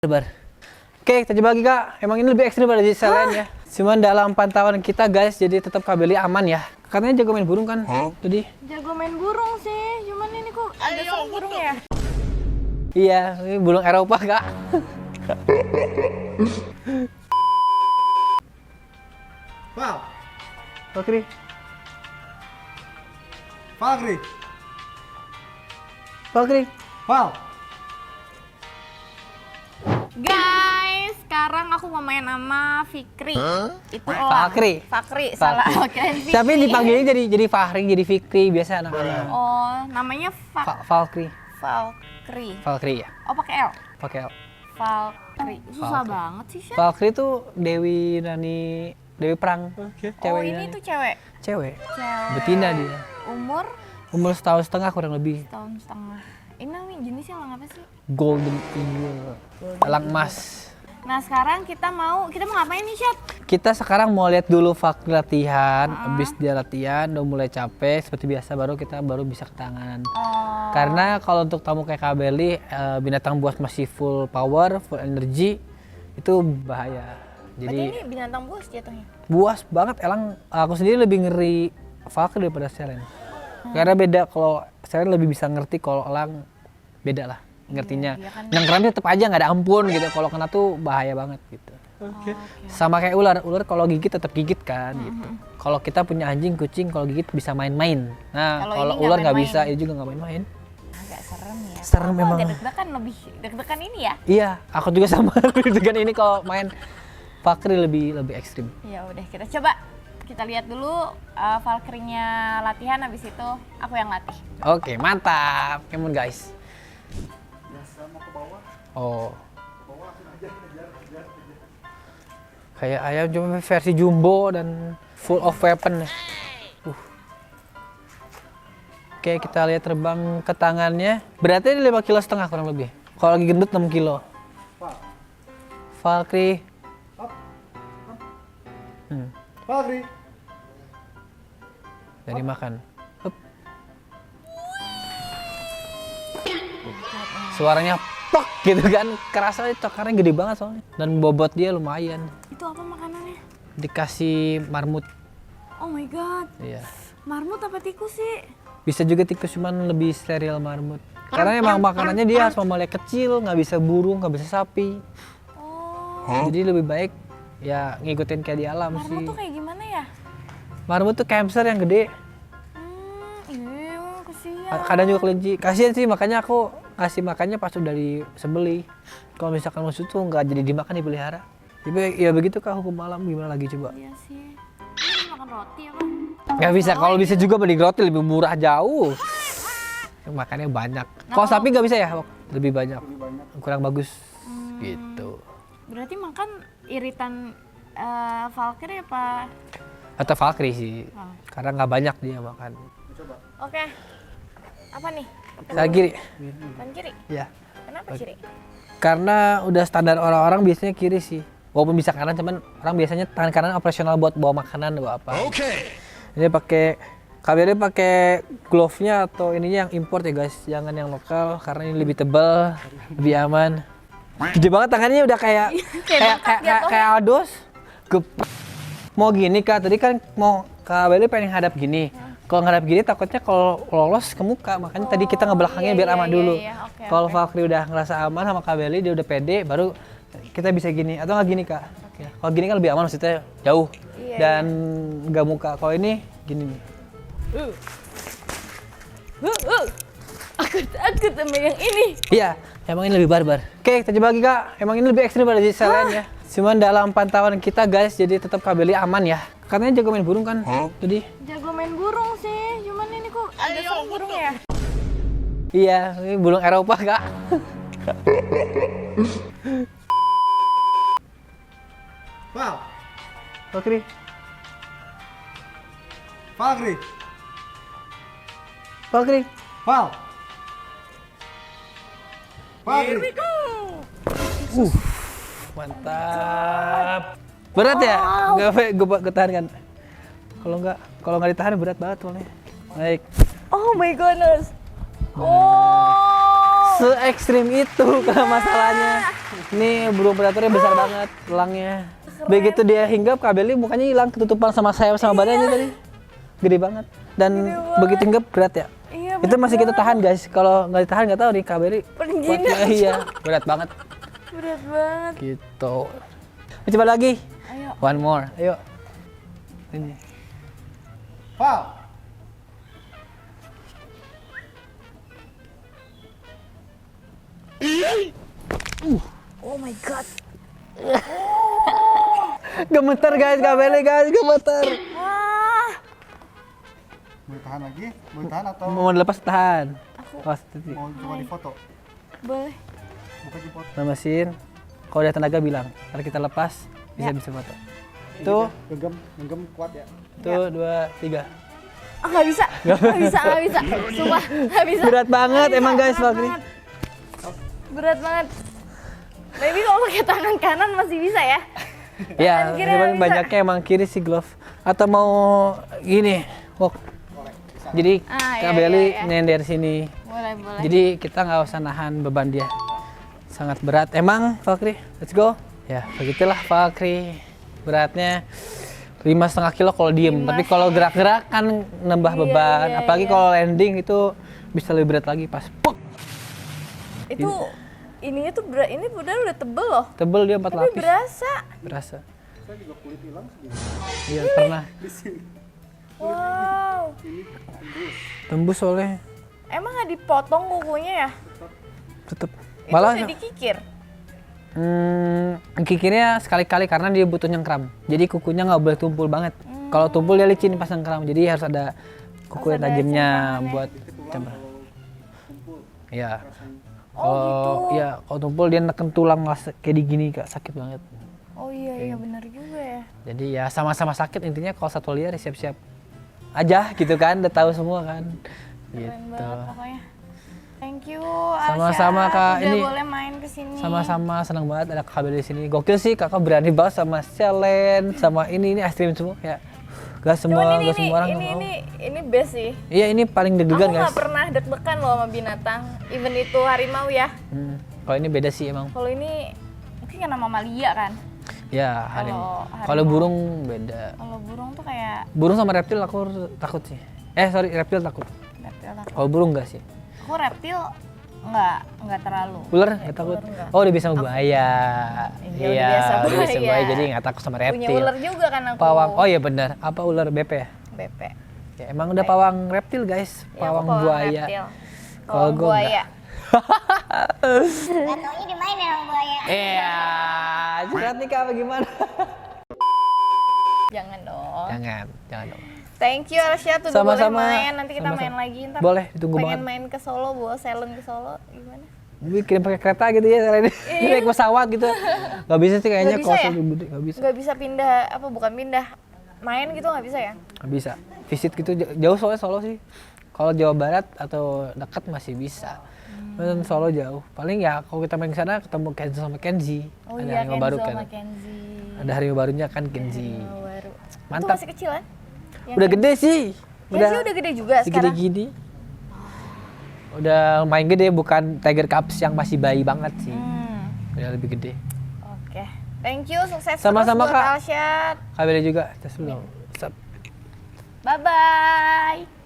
Barbar. Oke, kita coba lagi Kak. Emang ini lebih ekstrim dari selain ya. Cuman dalam pantauan kita guys, jadi tetap Kak Belly aman ya. Katanya jago main burung kan? Tadi. Jago main burung sih, cuman ini kok ada serem burung ya? Iya, ini burung Eropa Kak. Val, Oke. Valkyrie, Oke. Val. Guys, sekarang aku mau main sama Fikri. Itu Fakri. Fakri, salah. Kirain Fikri. Tapi dipanggilnya jadi Fahri, jadi Fikri biasa anak-anak. Oh, namanya Valkyrie. Valkyri. Valkyrie ya. Oh, pakai L. Pakai L. Valkyri. Susah Valkyrie. banget sih, Syah. Valkyrie tuh Dewi perang. Oh, ini tuh cewek. Cewek. Cewek. Betina dia. Umur Setahun setengah kurang lebih. tahun setengah. Ini namanya jenisnya elang apa sih? Golden Eagle. Elang emas. Nah, sekarang kita mau ngapain nih, Syat? Kita sekarang mau lihat dulu Fakri latihan, habis dia latihan udah mulai capek seperti biasa baru bisa ke tangan. Oh. Karena kalau untuk tamu kayak Kak Belly, binatang buas masih full power, full energy, itu bahaya. Berarti Jadi ini binatang buas jatuhnya? buas banget elang. Aku sendiri lebih ngeri Fakri daripada Selen. Karena beda, kalau Selen lebih bisa ngerti, kalau elang beda lah ngertinya. Iya, kan. Nyengkeramnya tetap aja nggak ada ampun gitu. Kalau kena tuh bahaya banget gitu. Oke. Sama kayak ular kalau gigit tetap gigit kan gitu. Kalau kita punya anjing, kucing, kalau gigit bisa main-main. Nah, Kalau kalau ini ular nggak nggak main-main. bisa, ya juga nggak main-main. Agak serem ya. Serem Aku memang. agak deg-degan, lebih deg-degan ini ya. Iya, aku juga sama dengan ini kalau main Fakri lebih ekstrim. Ya udah, kita coba. Kita lihat dulu Valkyrie-nya latihan, habis itu aku yang latih. Oke, mantap. Come on guys. Oh. Kayak ayam cuma versi jumbo dan full of weapon. Oke, kita lihat terbang ke tangannya. Berarti ini 5,5 kilo kurang lebih. Kalau lagi gendut 6 kilo. Valkyrie. Valkyrie. Jadi makan. Hup. Suaranya pok gitu kan. Kerasa itu karena gede banget soalnya. Dan bobot dia lumayan. Itu apa makanannya? Dikasih marmut. Oh my god, Iya. marmut apa tikus sih? Bisa juga tikus, cuman lebih steril marmut. Karena emang makanannya dia harus mamalia kecil, nggak bisa burung, nggak bisa sapi. Oh, Jadi lebih baik ya ngikutin kayak di alam marmut sih. tuh kayak gimana ya? Marmut tuh hamster yang gede. Iya, kesian. Kadang juga kelinci. Kasian sih, makanya aku ngasih makannya pas udah disembeli. Kalau misalkan musuh tuh nggak jadi dimakan, dipelihara. Tapi ya begitu Kak, hukum alam, gimana lagi coba. Iya sih. Ini makan roti apa? Nggak bisa, kalau bisa juga beli roti lebih murah jauh. Makannya banyak. Kalau sapi nggak bisa ya, lebih banyak. Kurang bagus gitu. Berarti makan iritan Valkyrie apa? Atau Valkyrie sih, Oh. karena nggak banyak dia makan. Oke. Apa nih? Saya kiri, Kan kiri. ya. Kenapa kiri? Karena udah standar orang-orang biasanya kiri sih. Walaupun bisa kanan, cuman orang biasanya tangan kanan operasional buat bawa makanan, bawa apa. Oke. Ini pakai KBRI pakai glove-nya atau ininya yang import ya guys, jangan yang lokal karena ini lebih tebal, lebih aman. Gede banget tangannya, udah kayak kayak Aldos. Mau gini Kak, tadi kan mau KBRI pengen hadap gini. Kalau ngadap gini takutnya kalau lolos ke muka, makanya tadi kita ngebelakangnya biar aman dulu. Oke, Kalau Valkyrie udah ngerasa aman sama Kak Belly, dia udah pede, baru kita bisa gini. Atau nggak gini Kak. Ya. Kalau gini kan lebih aman, maksudnya jauh. Iya, Dan nggak muka. Kalau ini gini nih. Aku takut sama yang ini. Iya, emang ini lebih barbar. Oke, kita coba lagi Kak. Emang ini lebih ekstrim dari selain ya. Cuman dalam pantauan kita guys, jadi tetap Kak Belly aman ya. Katanya jago main burung kan? Tadi. Jago main burung sih, cuman ini kok ada serem burung ya? Iya, ini burung Eropa Kak. Val, Valkyrie. Valkyrie, Valkyrie. Val. Valkyrie. Mantap. Berat ya? Enggak gue tahan kan. Kalau nggak ditahan berat banget soalnya. Baik. Oh my goodness. Oh. se ekstrim itu kalau masalahnya. Ini burung predatornya besar banget elangnya. Begitu dia hinggap, Kak Beli mukanya hilang, ketutupan sama sayap sama badannya tadi. Gede banget. Dan begitu hinggap berat ya. Iya, Itu masih kita tahan guys. Kalau nggak ditahan nggak tahu nih Kak Beli. Iya, berat banget. Berat banget. Gitu. Coba lagi. Ayo. One more. Ayo. Ini. Foul. Oh my god. Gemeter guys, Kak Beli guys, gemeter. Wah. Mau tahan lagi? Mau tahan atau Mau lepas tahan. Pasti. mau coba di foto? Boleh. Bukan di foto. Nah, mesin. Kalau ada tenaga bilang. Kalau kita lepas bisa foto. Tuh, Genggam kuat ya. tuh 2, 3. Ah, nggak bisa. Nggak bisa. Sumpah, nggak bisa. Berat banget Nggak emang bisa, guys, berat Fakri. banget. Berat banget. Maybe kalau pakai tangan kanan masih bisa ya. Ya, kiri cuman nggak bisa. banyaknya emang kiri sih glove. Atau mau gini, walk. Jadi Kak Ah, iya, Beli iya, iya. nyender sini. Boleh. Jadi kita nggak usah nahan beban dia. Sangat berat. Emang Fakri, let's go. Ya, begitulah Fakri. Beratnya 5,5 kilo kalau diem. Tapi kalau gerak-gerak kan nambah beban. iya, Apalagi iya. kalau landing itu bisa lebih berat lagi pas puk. Itu ininya tuh berat. Ini udah tebel loh. Tebel dia 4 Tapi lapis. berasa. Berasa. Iya, pernah. Wow. Tembus soalnya. Emang nggak dipotong kukunya ya? Tetep. Itu Malah udah dikikir. kikirnya sekali-kali karena dia butuh nyengkram. Jadi kukunya nggak boleh tumpul banget. Kalau tumpul dia licin pas nyengkram. Jadi harus ada kuku yang ada tajamnya cengkramannya. buat coba. Iya. Oh gitu. Iya, kalau tumpul dia neken tulang kayak di gini Kak, sakit banget. Oh iya benar juga ya. Jadi ya sama-sama sakit intinya kalau satu liar ya siap-siap aja gitu kan, udah tahu semua kan. Keren Gitu. banget pokoknya. Thank you Sama-sama, Alsya. Kak. Udah Ini boleh main kesini. Sama-sama senang banget ada Kakak Beli di sini. Gokil sih Kakak berani banget sama challenge, sama ini ekstrim semua ya. Gak semua Cuman gak semua orang ini, mau. ini best sih. Iya ini paling Aku deg-degan guys. nggak pernah deg-degan loh sama binatang. Even itu harimau ya. Kalau ini beda sih emang. Kalau ini mungkin karena mamalia kan. Ya Kalau Kalau burung beda. Kalau burung tuh kayak Burung sama reptil aku takut sih. Sorry reptil takut. reptil takut. Kalau burung enggak sih. Aku reptil nggak terlalu. Ular nggak takut. ular enggak. Oh udah bisa sama buaya. Iya, udah biasa udah bisa buaya. buaya jadi nggak takut sama Punya reptil. ular juga kan aku. Pawang. Oh iya benar. Apa ular BP ya? BP. Ya emang udah pawang reptil guys. Ya, aku Pawang buaya. reptil. Kalau Pawang gua buaya. Gak taunya dimainin sama buaya. Iya. Curhat nih Kak apa gimana? Jangan dong. Jangan dong. Thank you Alsya tuh udah Sama-sama. boleh main. Nanti kita Sama-sama. main lagi ntar. Boleh, ditunggu pengen banget. main ke Solo, bawa Selen ke Solo gimana? Bikin pakai kereta gitu ya kalian. Naik pesawat gitu. Gak bisa sih kayaknya Nggak bisa kalau ya? lebih gede nggak bisa. Nggak bisa pindah bukan pindah main gitu nggak bisa ya? Nggak bisa. Visit gitu jauh soalnya Solo sih. Kalau Jawa Barat atau dekat masih bisa. Dan Solo jauh. Paling ya kalau kita main ke sana ketemu Kenzo sama Kenzi. Oh Ada iya, harimau Kenzo baru kan. sama Kenzi. Ada harimau barunya kan Kenzi. Harimau baru. Mantap. Itu masih kecil kan? Yang Udah gede sih. Kenzi udah gede juga segede sekarang. gini. Udah lumayan gede, bukan Tiger Cubs yang masih bayi banget sih. Udah lebih gede. Oke. Thank you, sukses Sama-sama, terus buat Kak. Alsya. Kak Beli juga. Tes dulu. Sup. Bye bye.